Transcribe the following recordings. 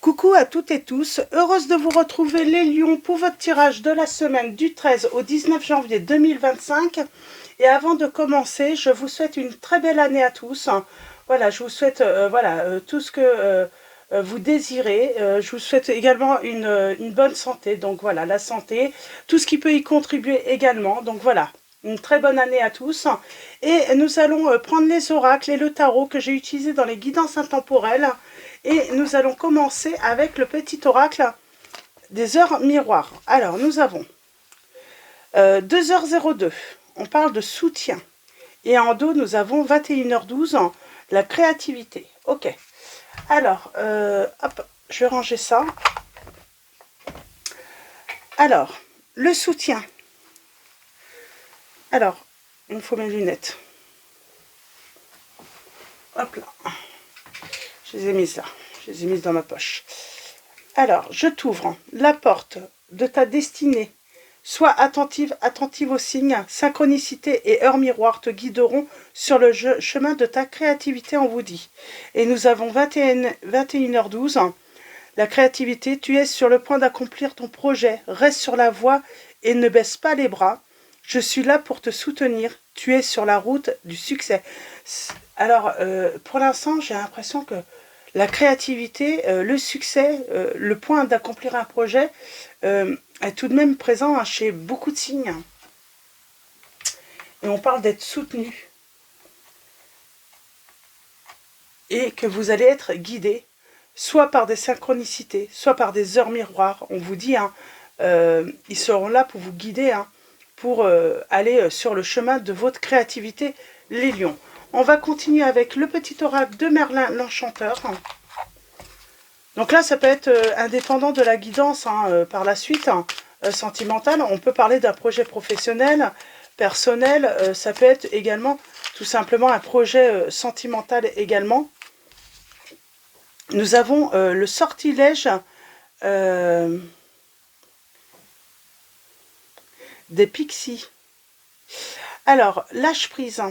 Coucou à toutes et tous, heureuse de vous retrouver les lions pour votre tirage de la semaine du 13 au 19 janvier 2025. Et avant de commencer, je vous souhaite une très belle année à tous. Voilà, je vous souhaite tout ce que vous désirez. Je vous souhaite également une bonne santé. Donc voilà, la santé, tout ce qui peut y contribuer également. Donc voilà, une très bonne année à tous. Et nous allons prendre les oracles et le tarot que j'ai utilisé dans les guidances intemporelles. Et nous allons commencer avec le petit oracle des heures miroirs. Alors, nous avons 2h02, on parle de soutien. Et en dos, nous avons 21h12, la créativité. Ok. Alors, hop, je vais ranger ça. Alors, le soutien. Alors, il me faut mes lunettes. Hop là. Je les ai mises là. Je les ai mises dans ma poche. Alors, je t'ouvre la porte de ta destinée. Sois attentive, attentive aux signes. Synchronicité et heure miroir te guideront sur le chemin de ta créativité, on vous dit. Et nous avons 21h12. La créativité, tu es sur le point d'accomplir ton projet. Reste sur la voie et ne baisse pas les bras. Je suis là pour te soutenir. Tu es sur la route du succès. Alors, pour l'instant, j'ai l'impression que la créativité, le succès, le point d'accomplir un projet est tout de même présent chez beaucoup de signes. Et on parle d'être soutenu. Et que vous allez être guidé, soit par des synchronicités, soit par des heures miroirs. On vous dit, ils seront là pour vous guider, pour aller sur le chemin de votre créativité, les lions. On va continuer avec le petit oracle de Merlin l'Enchanteur. Donc là, ça peut être indépendant de la guidance par la suite, sentimentale. On peut parler d'un projet professionnel, personnel. Ça peut être également tout simplement un projet sentimental également. Nous avons le sortilège des pixies. Alors, lâche prise.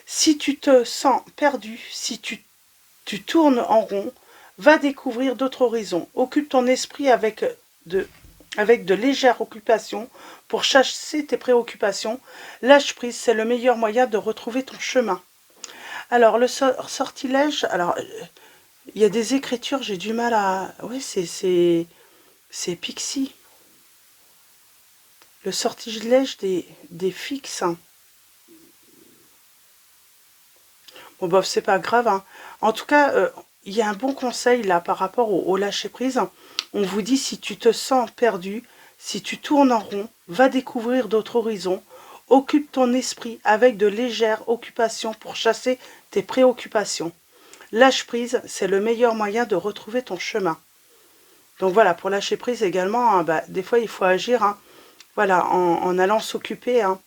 Si tu te sens perdu, si tu tournes en rond, va découvrir d'autres horizons. Occupe ton esprit avec de légères occupations pour chasser tes préoccupations. Lâche prise, c'est le meilleur moyen de retrouver ton chemin. Alors, le sortilège, alors, il y a des écritures, j'ai du mal à... Oui, c'est Pixie. Le sortilège des fixes. Bon, bof, c'est pas grave. En tout cas, il y a un bon conseil là par rapport au lâcher-prise. On vous dit, si tu te sens perdu, si tu tournes en rond, va découvrir d'autres horizons. Occupe ton esprit avec de légères occupations pour chasser tes préoccupations. Lâche-prise, c'est le meilleur moyen de retrouver ton chemin. Donc voilà, pour lâcher prise également, des fois il faut agir voilà, en allant s'occuper, en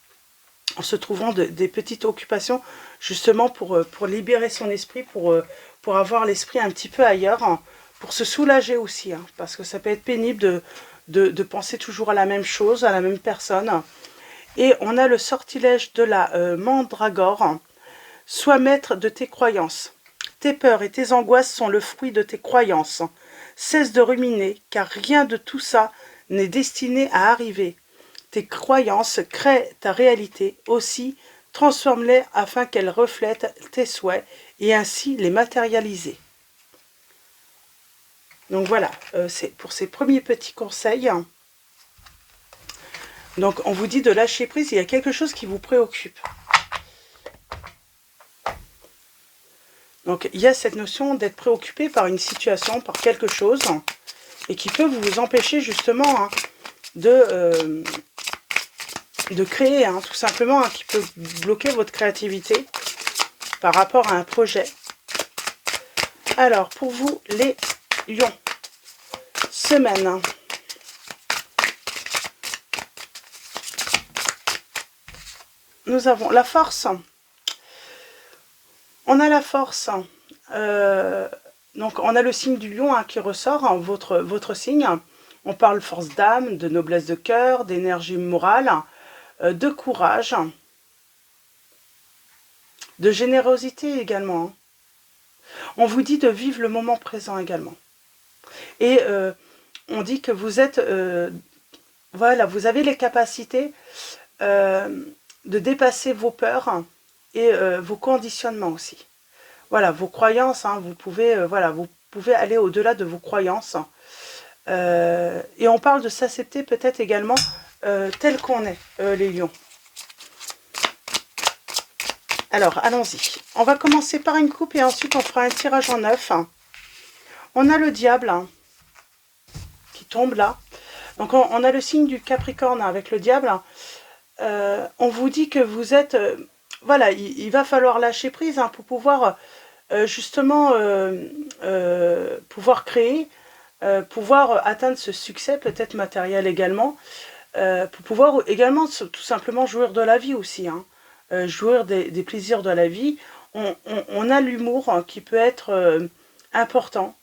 se trouvant des petites occupations, justement pour libérer son esprit, pour avoir l'esprit un petit peu ailleurs, pour se soulager aussi, parce que ça peut être pénible de penser toujours à la même chose, à la même personne. Et on a le sortilège de la mandragore. Sois maître de tes croyances. Tes peurs et tes angoisses sont le fruit de tes croyances. Cesse de ruminer, car rien de tout ça n'est destiné à arriver. Tes croyances créent ta réalité. Aussi, transforme-les afin qu'elles reflètent tes souhaits et ainsi les matérialiser. Donc voilà, c'est pour ces premiers petits conseils. Donc on vous dit de lâcher prise, il y a quelque chose qui vous préoccupe. Donc il y a cette notion d'être préoccupé par une situation, par quelque chose, et qui peut vous empêcher justement de créer, tout simplement, qui peut bloquer votre créativité par rapport à un projet. Alors, pour vous, les lions, semaine. Nous avons la force. On a la force. Donc, on a le signe du lion qui ressort, votre signe. On parle force d'âme, de noblesse de cœur, d'énergie morale, de courage, de générosité également. On vous dit de vivre le moment présent également. Et on dit que vous êtes... voilà, vous avez les capacités de dépasser vos peurs et vos conditionnements aussi. Voilà, vos croyances, hein, vous pouvez, voilà, vous pouvez aller au-delà de vos croyances. Et on parle de s'accepter peut-être également tel qu'on est, les lions. Alors, allons-y. On va commencer par une coupe et ensuite on fera un tirage en 9. On a le diable hein, qui tombe là. Donc, on a le signe du Capricorne avec le diable. On vous dit que vous êtes... voilà, il va falloir lâcher prise hein, pour pouvoir justement pouvoir créer, pouvoir atteindre ce succès, peut-être matériel également, pour pouvoir également tout simplement jouir de la vie aussi, hein, jouir des plaisirs de la vie. On a l'humour hein, qui peut être important.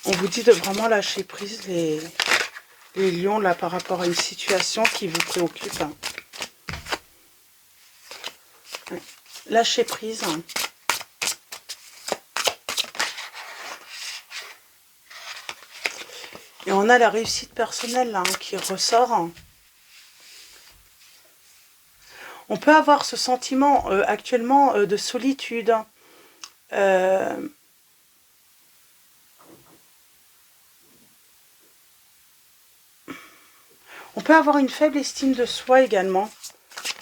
On vous dit de vraiment lâcher prise les lions là par rapport à une situation qui vous préoccupe. Hein. Lâcher prise. Hein. Et on a la réussite personnelle là, hein, qui ressort. On peut avoir ce sentiment actuellement de solitude. On peut avoir une faible estime de soi également.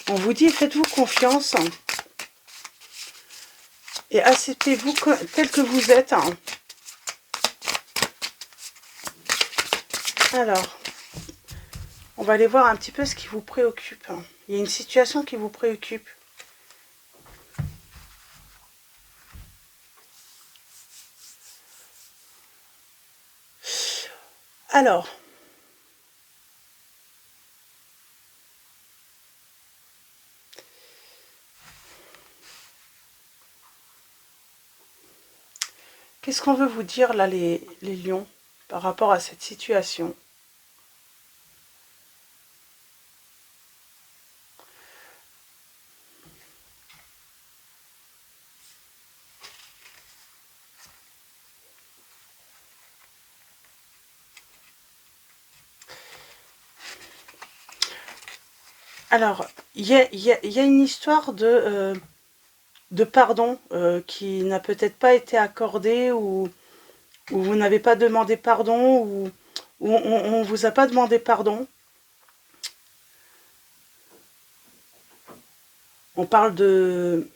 On vous dit, faites-vous confiance. Et acceptez-vous tel que vous êtes. Alors, on va aller voir un petit peu ce qui vous préoccupe. Il y a une situation qui vous préoccupe. Alors, qu'est-ce qu'on veut vous dire là, les lions, par rapport à cette situation ? Alors, il y a une histoire de pardon qui n'a peut-être pas été accordée ou vous n'avez pas demandé pardon ou on ne vous a pas demandé pardon. On parle de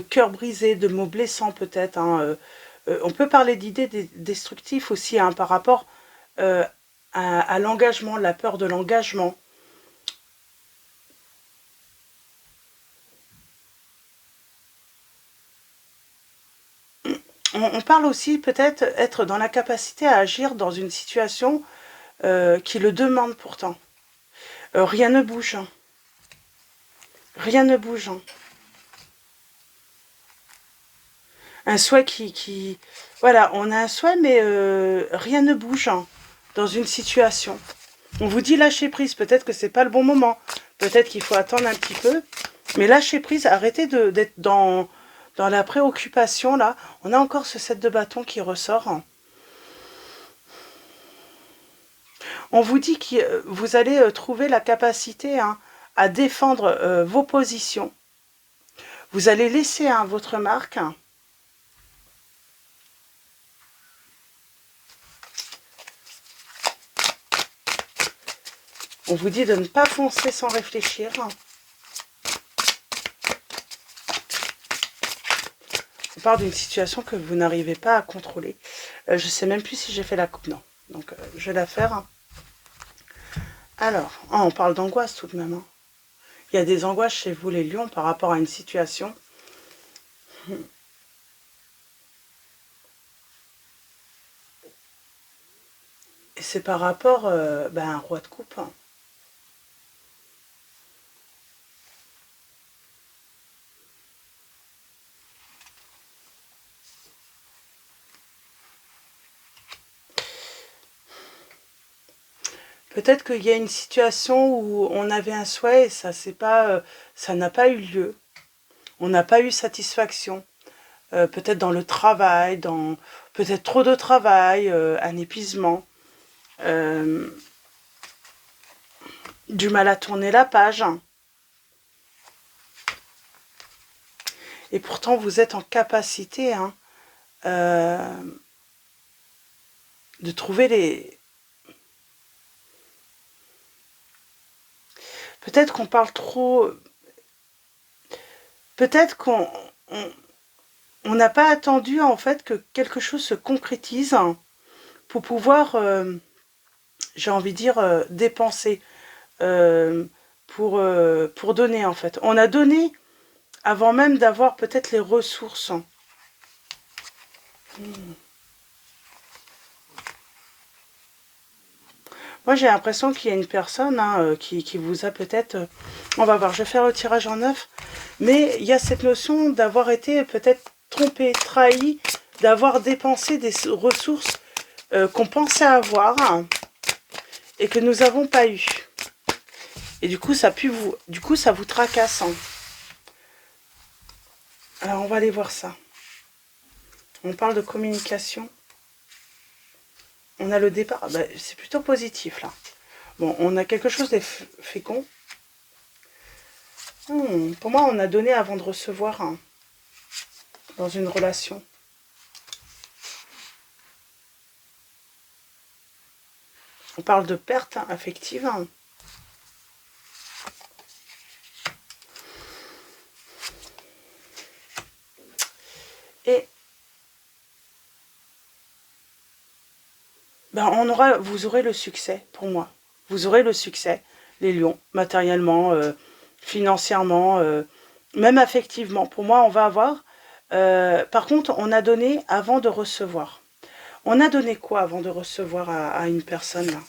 cœur brisé, de mots blessants peut-être. Hein. On peut parler d'idées destructives aussi hein, par rapport à l'engagement, la peur de l'engagement. On parle aussi peut-être être dans la capacité à agir dans une situation qui le demande pourtant. Rien ne bouge. Hein. Rien ne bouge. Hein. Un souhait qui... Voilà, on a un souhait, mais rien ne bouge hein, dans une situation. On vous dit lâcher prise, peut-être que c'est pas le bon moment. Peut-être qu'il faut attendre un petit peu. Mais lâcher prise, arrêtez d'être dans la préoccupation, là. On a encore ce 7 de bâton qui ressort. On vous dit que vous allez trouver la capacité hein, à défendre vos positions. Vous allez laisser hein, votre marque. On vous dit de ne pas foncer sans réfléchir. On parle d'une situation que vous n'arrivez pas à contrôler. Je ne sais même plus si j'ai fait la coupe. Non. Donc, je vais la faire. Hein. Alors, on parle d'angoisse tout de même. Hein. Il y a des angoisses chez vous, les lions, par rapport à une situation. Et c'est par rapport à un roi de coupe. Hein. Peut-être qu'il y a une situation où on avait un souhait et ça n'a pas eu lieu. On n'a pas eu satisfaction. Peut-être dans le travail, peut-être trop de travail, un épuisement, du mal à tourner la page. Et pourtant, vous êtes en capacité de trouver les... Peut-être qu'on parle trop... Peut-être qu'on n'a pas attendu en fait que quelque chose se concrétise pour pouvoir, j'ai envie de dire, dépenser, pour donner en fait. On a donné avant même d'avoir peut-être les ressources. Moi, j'ai l'impression qu'il y a une personne qui vous a peut-être... on va voir, je vais faire le tirage en neuf. Mais il y a cette notion d'avoir été peut-être trompé, trahi, d'avoir dépensé des ressources qu'on pensait avoir et que nous n'avons pas eu. Et du coup, ça vous tracasse. Alors, on va aller voir ça. On parle de communication. On a le départ. Ben, c'est plutôt positif, là. Bon, on a quelque chose de fécond. Pour moi, on a donné avant de recevoir dans une relation. On parle de perte affective. Et ben, vous aurez le succès, pour moi. Vous aurez le succès, les lions, matériellement, financièrement, même affectivement. Pour moi, on va avoir... par contre, on a donné avant de recevoir. On a donné quoi avant de recevoir à une personne là?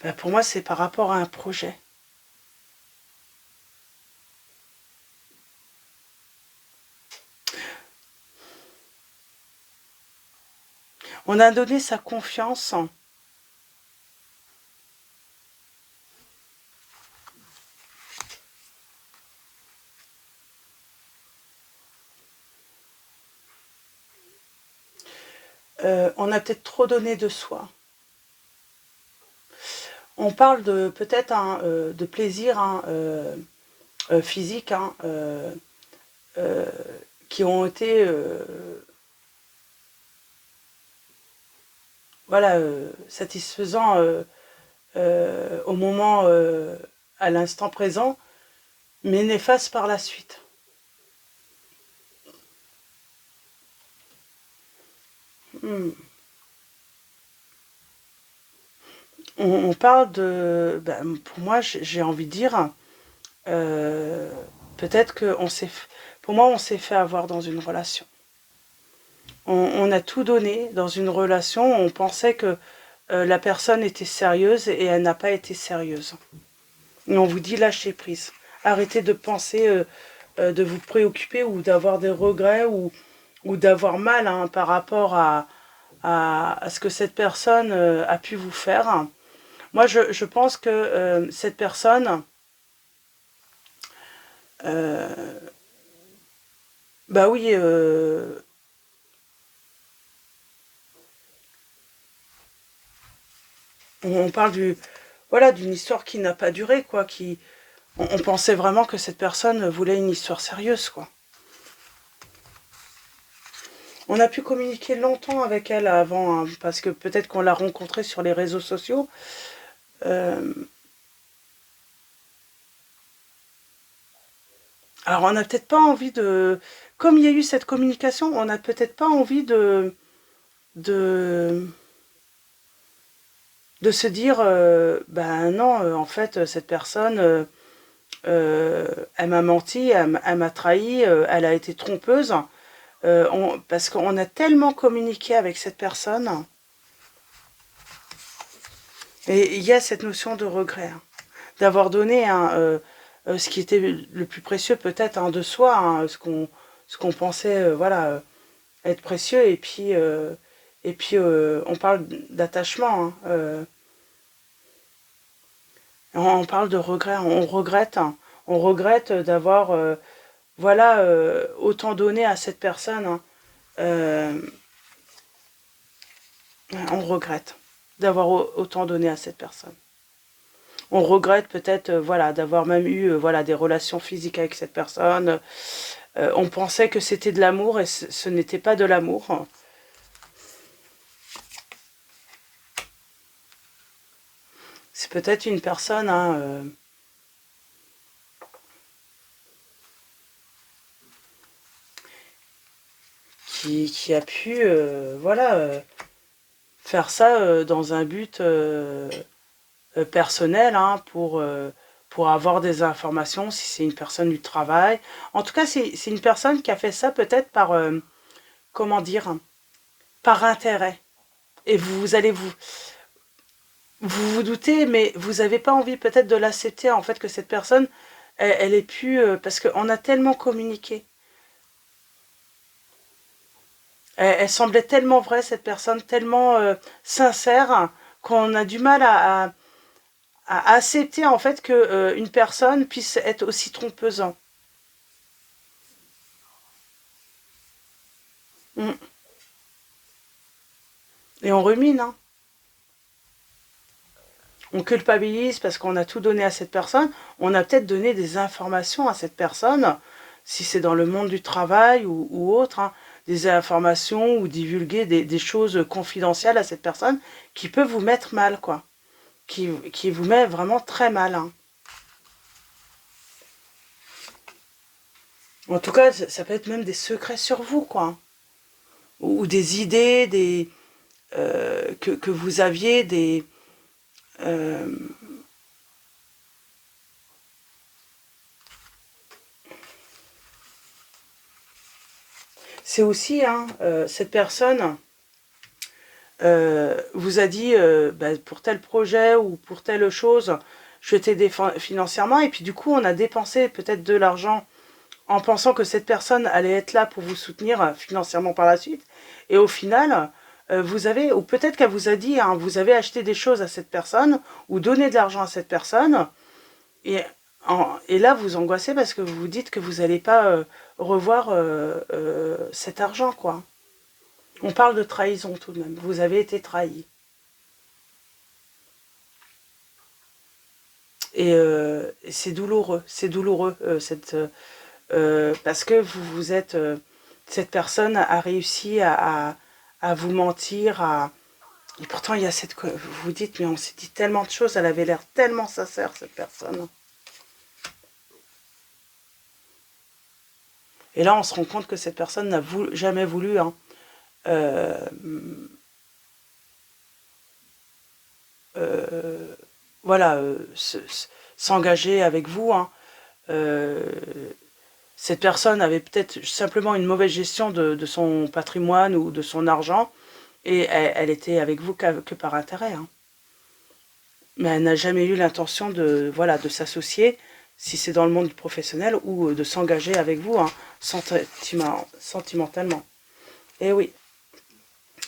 Ben, pour moi, c'est par rapport à un projet. On a donné sa confiance. On a peut-être trop donné de soi. On parle de peut-être de plaisir physique qui ont été voilà, satisfaisants au moment, à l'instant présent, mais néfastes par la suite. On parle de... Ben, pour moi, j'ai envie de dire... peut-être que pour moi, on s'est fait avoir dans une relation. On a tout donné dans une relation. On pensait que la personne était sérieuse et elle n'a pas été sérieuse. Et on vous dit lâchez prise. Arrêtez de penser, de vous préoccuper ou d'avoir des regrets ou d'avoir mal par rapport à ce que cette personne a pu vous faire. Moi, je pense que cette personne... bah oui, on parle voilà, d'une histoire qui n'a pas duré, quoi. On pensait vraiment que cette personne voulait une histoire sérieuse, quoi. On a pu communiquer longtemps avec elle avant, parce que peut-être qu'on l'a rencontrée sur les réseaux sociaux. Alors, on n'a peut-être pas envie de... Comme il y a eu cette communication, on n'a peut-être pas envie de se dire, ben non, en fait, cette personne, elle m'a menti, elle m'a trahi, elle a été trompeuse. Parce qu'on a tellement communiqué avec cette personne. Et il y a cette notion de regret, d'avoir donné ce qui était le plus précieux peut-être de soi, ce qu'on pensait voilà, être précieux, et Et puis, on parle d'attachement, hein, on parle de regret, on regrette, hein, on regrette d'avoir, voilà, autant donné à cette personne, hein, euh, on regrette d'avoir autant donné à cette personne. On regrette peut-être, voilà, d'avoir même eu, voilà, des relations physiques avec cette personne. On pensait que c'était de l'amour et ce n'était pas de l'amour. C'est peut-être une personne, hein, qui a pu, voilà, faire ça dans un but personnel, hein, pour avoir des informations, si c'est une personne du travail. En tout cas, c'est une personne qui a fait ça peut-être par, comment dire, par intérêt. Et vous allez vous doutez, mais vous n'avez pas envie peut-être de l'accepter, en fait, que cette personne, elle ait pu, parce qu'on a tellement communiqué. Elle semblait tellement vraie, cette personne, tellement sincère, qu'on a du mal à accepter, en fait, que une personne puisse être aussi trompeuse. Mm. Et on rumine, hein. On culpabilise parce qu'on a tout donné à cette personne. On a peut-être donné des informations à cette personne, si c'est dans le monde du travail ou autre, hein, des informations ou divulguer des choses confidentielles à cette personne qui peut vous mettre mal, quoi. Qui vous met vraiment très mal, hein. En tout cas, ça peut être même des secrets sur vous, quoi. Ou des idées, que vous aviez, euh, c'est aussi, hein, cette personne vous a dit, bah, pour tel projet ou pour telle chose, je vais t'aider financièrement. Et puis du coup, on a dépensé peut-être de l'argent en pensant que cette personne allait être là pour vous soutenir financièrement par la suite. Et au final, vous avez, ou peut-être qu'elle vous a dit, hein, vous avez acheté des choses à cette personne ou donné de l'argent à cette personne. Et, et là, vous angoissez parce que vous vous dites que vous n'allez pas revoir cet argent, quoi. On parle de trahison tout de même. Vous avez été trahi. Et c'est douloureux, parce que vous êtes, cette personne a réussi à vous mentir, et pourtant il y a vous vous dites, mais on s'est dit tellement de choses, elle avait l'air tellement sincère, cette personne. Et là, on se rend compte que cette personne n'a jamais voulu, hein, euh, euh, voilà, s'engager avec vous, hein. Euh, Cette personne avait peut-être simplement une mauvaise gestion de son patrimoine ou de son argent, et elle était avec vous que par intérêt, hein. Mais elle n'a jamais eu l'intention de, voilà, de s'associer, si c'est dans le monde professionnel, ou de s'engager avec vous, hein, sentimentalement. Et oui.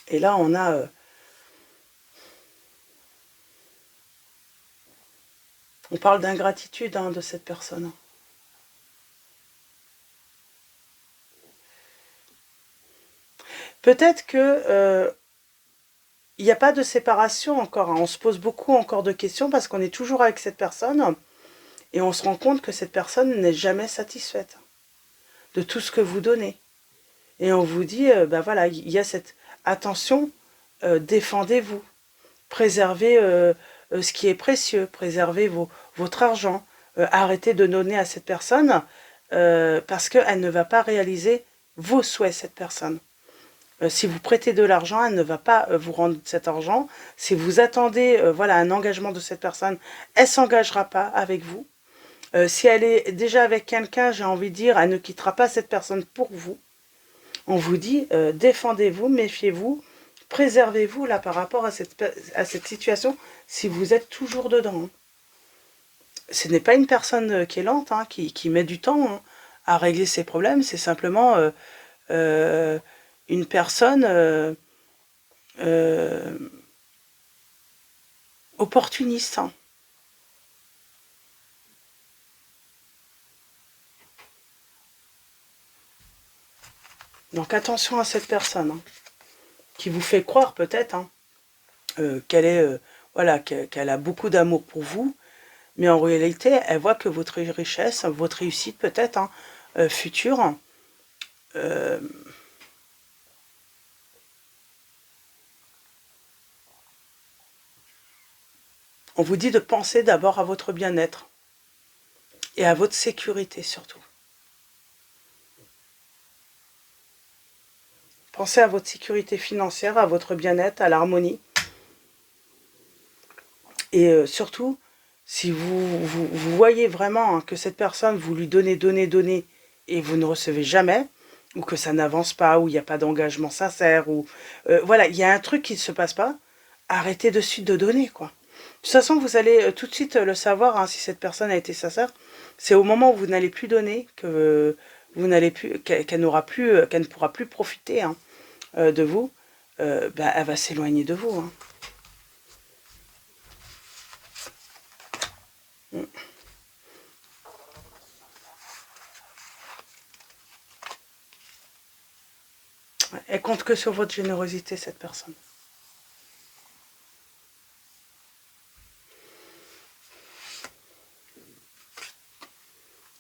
Et là, on parle d'ingratitude, hein, de cette personne. Peut-être que il n'y a pas de séparation encore, hein. On se pose beaucoup encore de questions parce qu'on est toujours avec cette personne et on se rend compte que cette personne n'est jamais satisfaite de tout ce que vous donnez. Et on vous dit, ben voilà, il y a cette attention, défendez-vous, préservez ce qui est précieux, préservez votre argent, arrêtez de donner à cette personne parce qu'elle ne va pas réaliser vos souhaits, cette personne. Si vous prêtez de l'argent, elle ne va pas vous rendre cet argent. Si vous attendez voilà, un engagement de cette personne, elle ne s'engagera pas avec vous. Si elle est déjà avec quelqu'un, j'ai envie de dire, elle ne quittera pas cette personne pour vous. On vous dit, défendez-vous, méfiez-vous, préservez-vous là par rapport à cette situation si vous êtes toujours dedans. Ce n'est pas une personne qui est lente, hein, qui met du temps, hein, à régler ses problèmes, c'est simplement une personne opportuniste. Hein. Donc attention à cette personne hein, qui vous fait croire peut-être hein, qu'elle est voilà qu'elle a beaucoup d'amour pour vous, mais en réalité elle voit que votre richesse, votre réussite peut-être hein, future, on vous dit de penser d'abord à votre bien-être et à votre sécurité surtout. Pensez à votre sécurité financière, à votre bien-être, à l'harmonie. Et surtout, si vous voyez vraiment hein, que cette personne, vous lui donnez, et vous ne recevez jamais, ou que ça n'avance pas, ou il n'y a pas d'engagement sincère, ou voilà, il y a un truc qui ne se passe pas, arrêtez de suite de donner, quoi. De toute façon, vous allez tout de suite le savoir, hein, si cette personne a été sincère. C'est au moment où vous n'allez plus donner que vous n'allez plus, qu'elle n'aura plus, qu'elle ne pourra plus profiter hein, de vous. Ben, elle va s'éloigner de vous. Hein. Elle compte que sur votre générosité, cette personne.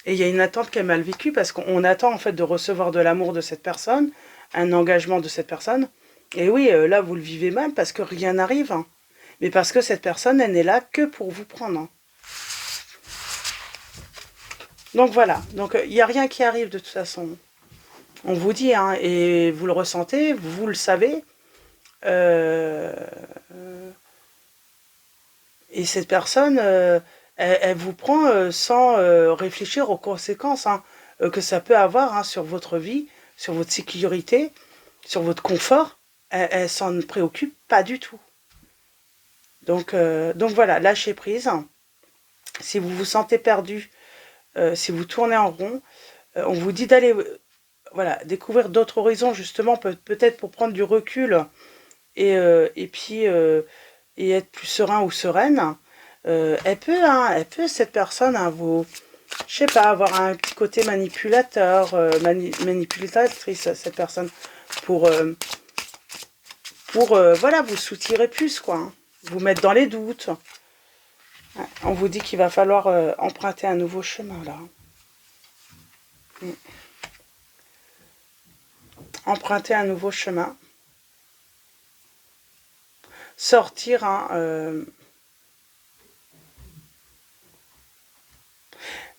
Et il y a une attente qui est mal vécue parce qu'on attend en fait de recevoir de l'amour de cette personne, un engagement de cette personne. Et oui, là vous le vivez mal parce que rien n'arrive. Hein. Mais parce que cette personne, elle n'est là que pour vous prendre. Hein. Donc voilà, donc il n'y a rien qui arrive de toute façon. On vous dit, hein, et vous le ressentez, vous le savez. Et cette personne, elle vous prend sans réfléchir aux conséquences hein, que ça peut avoir hein, sur votre vie, sur votre sécurité, sur votre confort. Elle s'en préoccupe pas du tout. Donc voilà, lâchez prise. Si vous vous sentez perdu, si vous tournez en rond, on vous dit d'aller voilà, découvrir d'autres horizons, justement, peut-être pour prendre du recul et puis et être plus serein ou sereine. Elle peut, cette personne, hein, vous, je sais pas, avoir un petit côté manipulateur, manipulatrice, cette personne, pour voilà, vous soutirer plus, quoi. Hein, vous mettre dans les doutes. Ouais, on vous dit qu'il va falloir emprunter un nouveau chemin, là. Mm. Emprunter un nouveau chemin. Sortir, hein,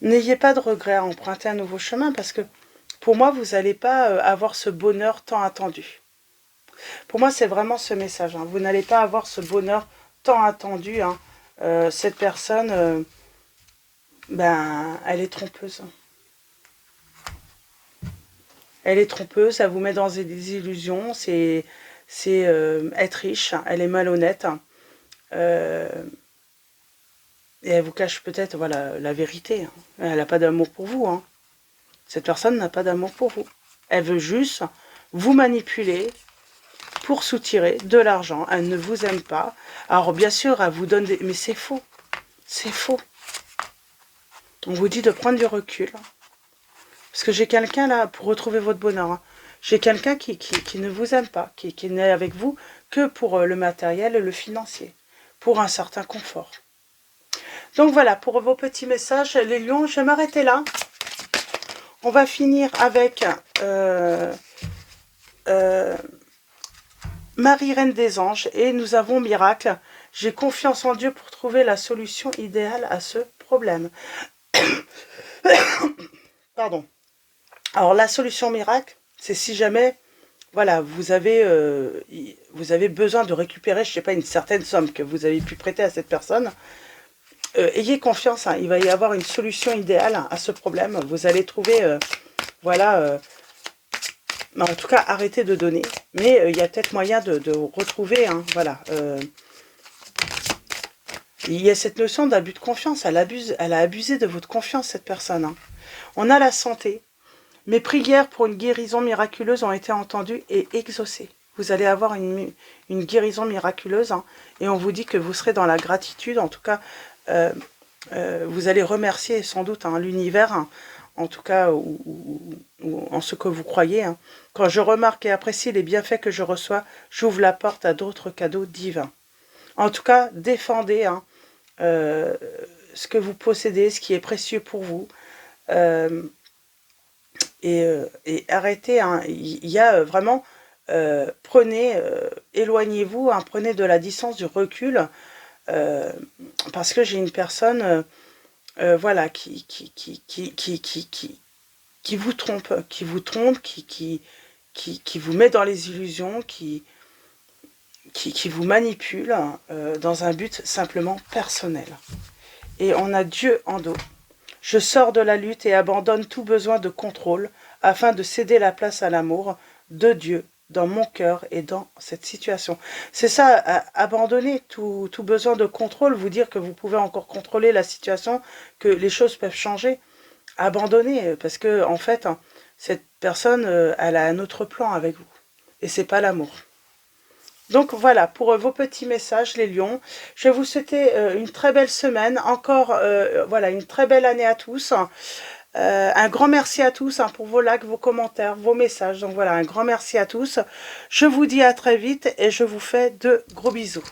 n'ayez pas de regret à emprunter un nouveau chemin parce que pour moi, vous n'allez pas avoir ce bonheur tant attendu. Pour moi, c'est vraiment ce message. Hein. Vous n'allez pas avoir ce bonheur tant attendu. Hein. Cette personne, ben, elle est trompeuse. Elle est trompeuse, elle vous met dans des illusions. C'est être riche. Elle est malhonnête. Et elle vous cache peut-être voilà, la vérité. Hein. Elle n'a pas d'amour pour vous. Hein. Cette personne n'a pas d'amour pour vous. Elle veut juste vous manipuler pour soutirer de l'argent. Elle ne vous aime pas. Alors bien sûr, elle vous donne des... Mais c'est faux. C'est faux. On vous dit de prendre du recul. Parce que j'ai quelqu'un là, pour retrouver votre bonheur. Hein. J'ai quelqu'un qui ne vous aime pas, qui n'est avec vous que pour le matériel et le financier. Pour un certain confort. Donc voilà, pour vos petits messages, les lions, je vais m'arrêter là. On va finir avec Marie, Reine des Anges, et nous avons Miracle. J'ai confiance en Dieu pour trouver la solution idéale à ce problème. Pardon. Alors, la solution miracle, c'est si jamais, voilà, vous avez besoin de récupérer, je ne sais pas, une certaine somme que vous avez pu prêter à cette personne. Ayez confiance, hein, il va y avoir une solution idéale à ce problème. Vous allez trouver, voilà, en tout cas, arrêtez de donner. Mais il y a peut-être moyen de retrouver, hein, voilà. Il y a cette notion d'abus de confiance. Elle a abusé de votre confiance, cette personne. Hein. On a la santé. Mes prières pour une guérison miraculeuse ont été entendues et exaucées. Vous allez avoir une guérison miraculeuse, hein, et on vous dit que vous serez dans la gratitude. En tout cas, vous allez remercier sans doute, hein, l'univers, hein, en tout cas, ou en ce que vous croyez. Hein. Quand je remarque et apprécie les bienfaits que je reçois, j'ouvre la porte à d'autres cadeaux divins. En tout cas, défendez, hein, ce que vous possédez, ce qui est précieux pour vous. Et arrêtez, hein, il y a vraiment, prenez, éloignez-vous, hein, prenez de la distance, du recul, parce que j'ai une personne, voilà, qui vous trompe, qui vous met dans les illusions, qui vous manipule, dans un but simplement personnel. Et on a Dieu en dos. Je sors de la lutte et abandonne tout besoin de contrôle afin de céder la place à l'amour de Dieu dans mon cœur et dans cette situation. C'est ça, abandonner tout besoin de contrôle, vous dire que vous pouvez encore contrôler la situation, que les choses peuvent changer. Abandonner, parce que en fait, hein, cette personne, elle a un autre plan avec vous. Et c'est pas l'amour. Donc voilà, pour vos petits messages, les lions. Je vais vous souhaiter une très belle semaine. Encore, voilà, une très belle année à tous. Un grand merci à tous, hein, pour vos likes, vos commentaires, vos messages. Donc voilà, un grand merci à tous. Je vous dis à très vite et je vous fais de gros bisous.